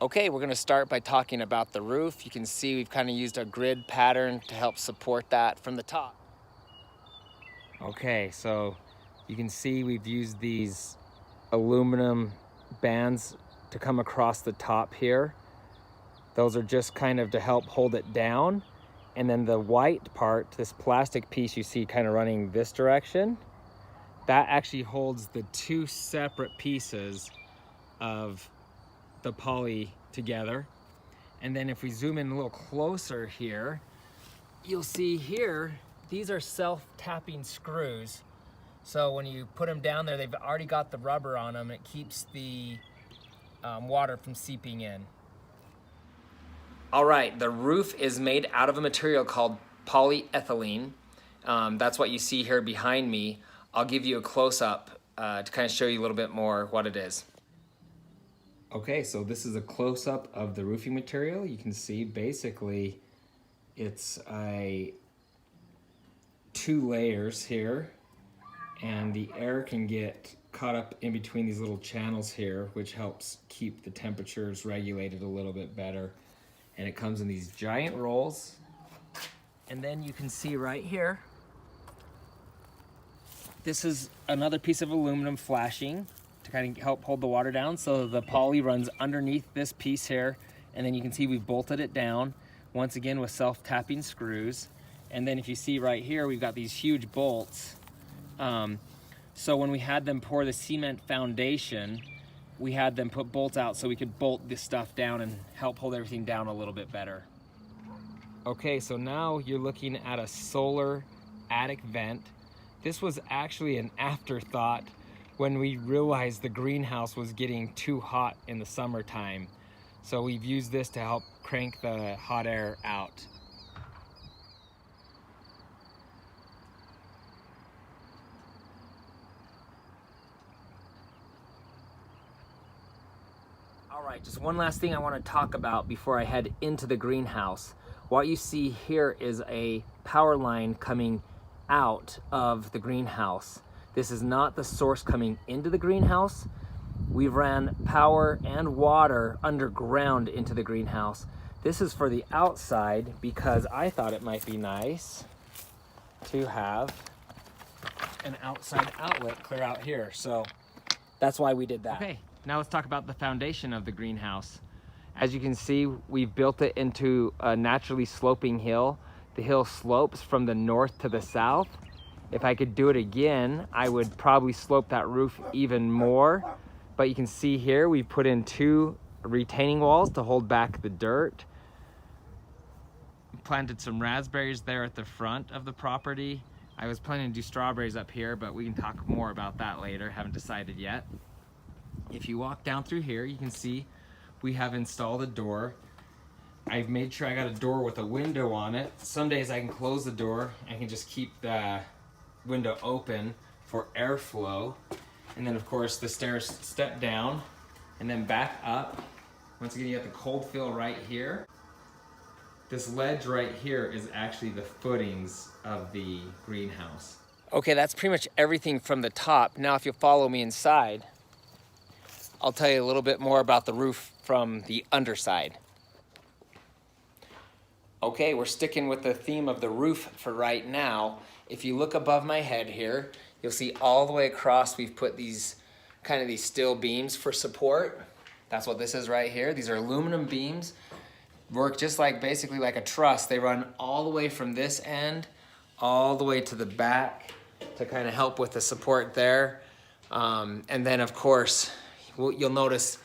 Okay, we're gonna start by talking about the roof. You can see we've kind of used a grid pattern to help support that from the top. Okay, so you can see we've used these aluminum bands to come across the top here. Those are just kind of to help hold it down. And then the white part, this plastic piece you see kind of running this direction, that actually holds the two separate pieces of the poly together. And then if we zoom in a little closer here, you'll see here, these are self-tapping screws. So when you put them down there, they've already got the rubber on them. It keeps the water from seeping in. All right, the roof is made out of a material called polyethylene. That's what you see here behind me. I'll give you a close-up to kind of show you a little bit more what it is. Okay, so this is a close-up of the roofing material. You can see basically it's two layers here, and the air can get caught up in between these little channels here, which helps keep the temperatures regulated a little bit better. And it comes in these giant rolls. And then you can see right here, this is another piece of aluminum flashing to kind of help hold the water down. So the poly runs underneath this piece here, and then you can see we've bolted it down, once again with self-tapping screws. And then if you see right here, we've got these huge bolts. So when we had them pour the cement foundation, we had them put bolts out so we could bolt this stuff down and help hold everything down a little bit better. Okay, so now you're looking at a solar attic vent. This was actually an afterthought when we realized the greenhouse was getting too hot in the summertime. So we've used this to help crank the hot air out. All right, just one last thing I want to talk about before I head into the greenhouse. What you see here is a power line coming out of the greenhouse. This is not the source coming into the greenhouse. We ran power and water underground into the greenhouse. This is for the outside because I thought it might be nice to have an outside outlet clear out here. So that's why we did that. Okay, now let's talk about the foundation of the greenhouse. As you can see, we've built it into a naturally sloping hill. The hill slopes from the north to the south. If I could do it again, I would probably slope that roof even more. But you can see here, we put in two retaining walls to hold back the dirt. Planted some raspberries there at the front of the property. I was planning to do strawberries up here, but we can talk more about that later. Haven't decided yet. If you walk down through here, you can see we have installed a door. I've made sure I got a door with a window on it. Some days I can close the door. I can just keep the window open for airflow. And then of course the stairs step down and then back up. Once again, you got the cold fill right here. This ledge right here is actually the footings of the greenhouse. Okay, that's pretty much everything from the top. Now if you'll follow me inside, I'll tell you a little bit more about the roof from the underside. Okay, we're sticking with the theme of the roof for right now. If you look above my head here, you'll see all the way across we've put these steel beams for support. That's what this is right here. These are aluminum beams. Work just like basically like a truss. They run all the way from this end all the way to the back to kind of help with the support there. And then of course, you'll notice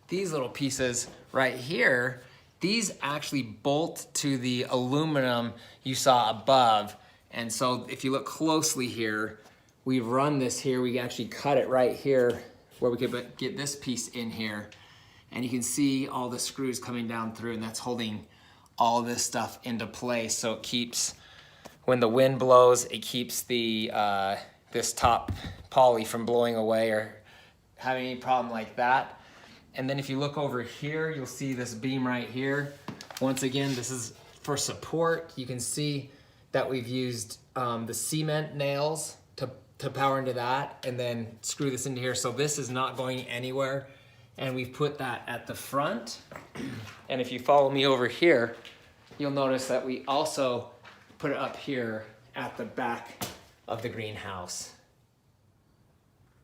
these little pieces right here, these actually bolt to the aluminum you saw above. And so if you look closely here, we've run this here, we actually cut it right here where we could get this piece in here. And you can see all the screws coming down through, and that's holding all this stuff into place. So it keeps, when the wind blows, it keeps the this top poly from blowing away or having any problem like that. And then if you look over here, you'll see this beam right here. Once again, this is for support. You can see that we've used the cement nails to power into that and then screw this into here. So this is not going anywhere. And we've put that at the front. And if you follow me over here, you'll notice that we also put it up here at the back of the greenhouse.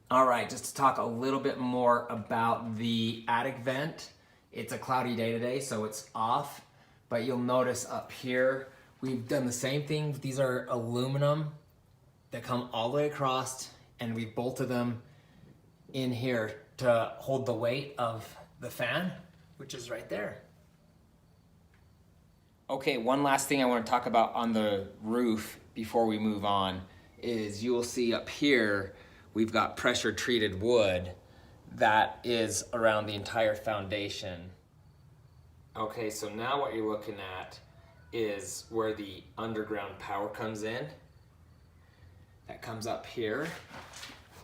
All right, just to talk a little bit more about the attic vent. It's a cloudy day today, so it's off, but you'll notice up here, we've done the same thing. These are aluminum that come all the way across, and we bolted them in here to hold the weight of the fan, which is right there. Okay, one last thing I want to talk about on the roof before we move on is you will see up here, we've got pressure treated wood that is around the entire foundation. Okay, so now what you're looking at is where the underground power comes in. That comes up here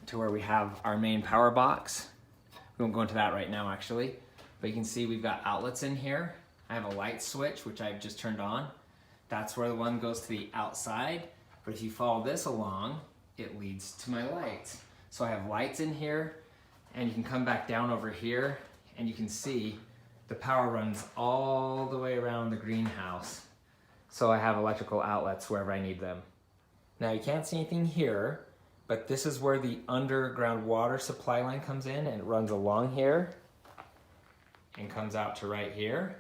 to where we have our main power box. We won't go into that right now actually, but you can see we've got outlets in here. I have a light switch, which I've just turned on. That's where the one goes to the outside, but if you follow this along, it leads to my lights. So I have lights in here, and you can come back down over here, and you can see the power runs all the way around the greenhouse. So I have electrical outlets wherever I need them. Now you can't see anything here, but this is where the underground water supply line comes in, and it runs along here and comes out to right here.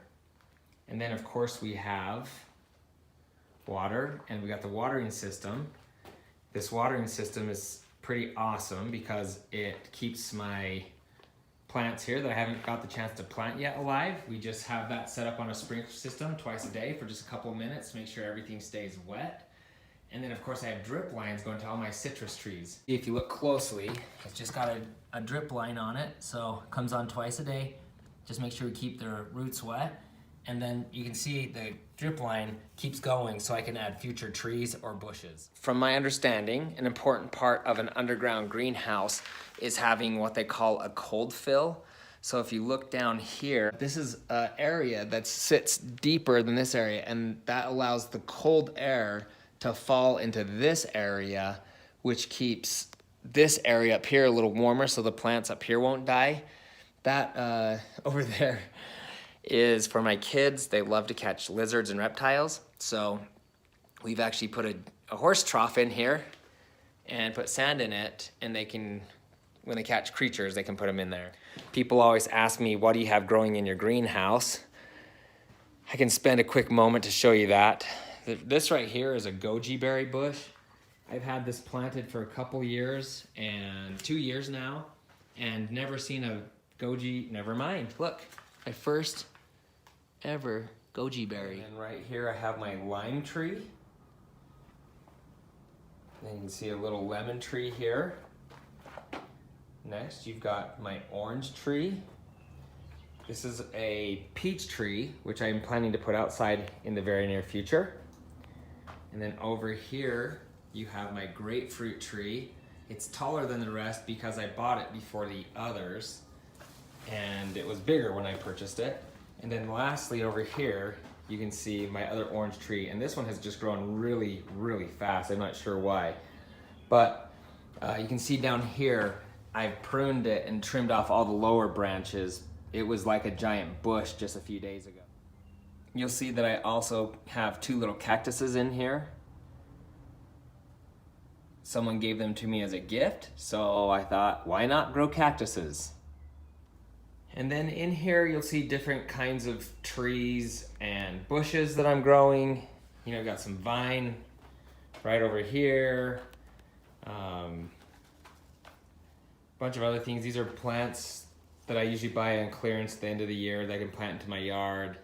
And then of course we have water, and we got the watering system. This watering system is pretty awesome because it keeps my plants here that I haven't got the chance to plant yet alive. We just have that set up on a sprinkler system twice a day for just a couple of minutes to make sure everything stays wet. And then of course I have drip lines going to all my citrus trees. If you look closely, it's just got a drip line on it, so it comes on twice a day. Just make sure we keep the roots wet. And then you can see the drip line keeps going so I can add future trees or bushes. From my understanding, an important part of an underground greenhouse is having what they call a cold fill. So if you look down here, this is an area that sits deeper than this area, and that allows the cold air to fall into this area, which keeps this area up here a little warmer so the plants up here won't die. That over there is for my kids. They love to catch lizards and reptiles. So we've actually put a horse trough in here and put sand in it, and they can, when they catch creatures, they can put them in there. People always ask me, what do you have growing in your greenhouse? I can spend a quick moment to show you that. This right here is a goji berry bush. I've had this planted for a couple years, and 2 years now, and never seen a goji, never mind. Look, my first ever goji berry. And right here I have my lime tree. Then you can see a little lemon tree here. Next you've got my orange tree. This is a peach tree, which I'm planning to put outside in the very near future. And then over here you have my grapefruit tree. It's taller than the rest because I bought it before the others, and it was bigger when I purchased it. And then lastly over here, you can see my other orange tree, and this one has just grown really, really fast. I'm not sure why. But you can see down here, I've pruned it and trimmed off all the lower branches. It was like a giant bush just a few days ago. You'll see that I also have 2 little cactuses in here. Someone gave them to me as a gift, so I thought, why not grow cactuses? And then in here, you'll see different kinds of trees and bushes that I'm growing. You know, I've got some vine right over here. Bunch of other things. These are plants that I usually buy on clearance at the end of the year that I can plant into my yard.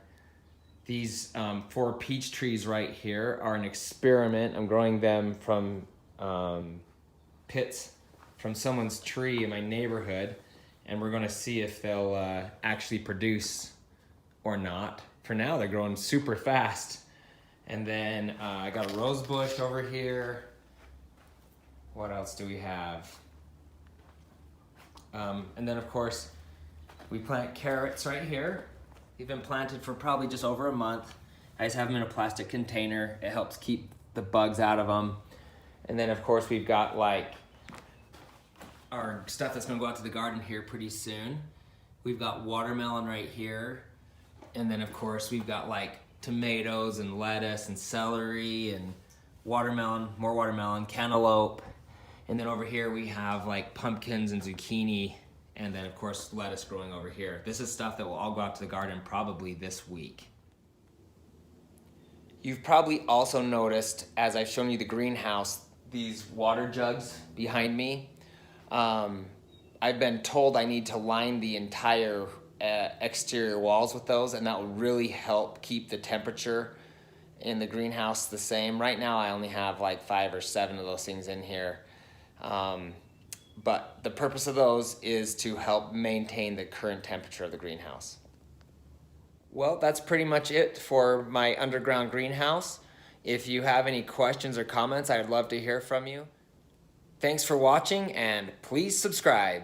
These 4 peach trees right here are an experiment. I'm growing them from pits from someone's tree in my neighborhood, and we're gonna see if they'll actually produce or not. For now, they're growing super fast. And then I got a rose bush over here. What else do we have? And then of course, we plant carrots right here. They've been planted for probably just over a month. I just have them in a plastic container. It helps keep the bugs out of them. And then of course, we've got like our stuff that's gonna go out to the garden here pretty soon. We've got watermelon right here. And then of course we've got like tomatoes and lettuce and celery and watermelon, more watermelon, cantaloupe. And then over here we have like pumpkins and zucchini, and then of course lettuce growing over here. This is stuff that will all go out to the garden probably this week. You've probably also noticed, as I've shown you the greenhouse, these water jugs behind me. I've been told I need to line the entire exterior walls with those, and that will really help keep the temperature in the greenhouse the same. Right now I only have like 5 or 7 of those things in here. But the purpose of those is to help maintain the current temperature of the greenhouse. Well, that's pretty much it for my underground greenhouse. If you have any questions or comments, I'd love to hear from you. Thanks for watching, and please subscribe.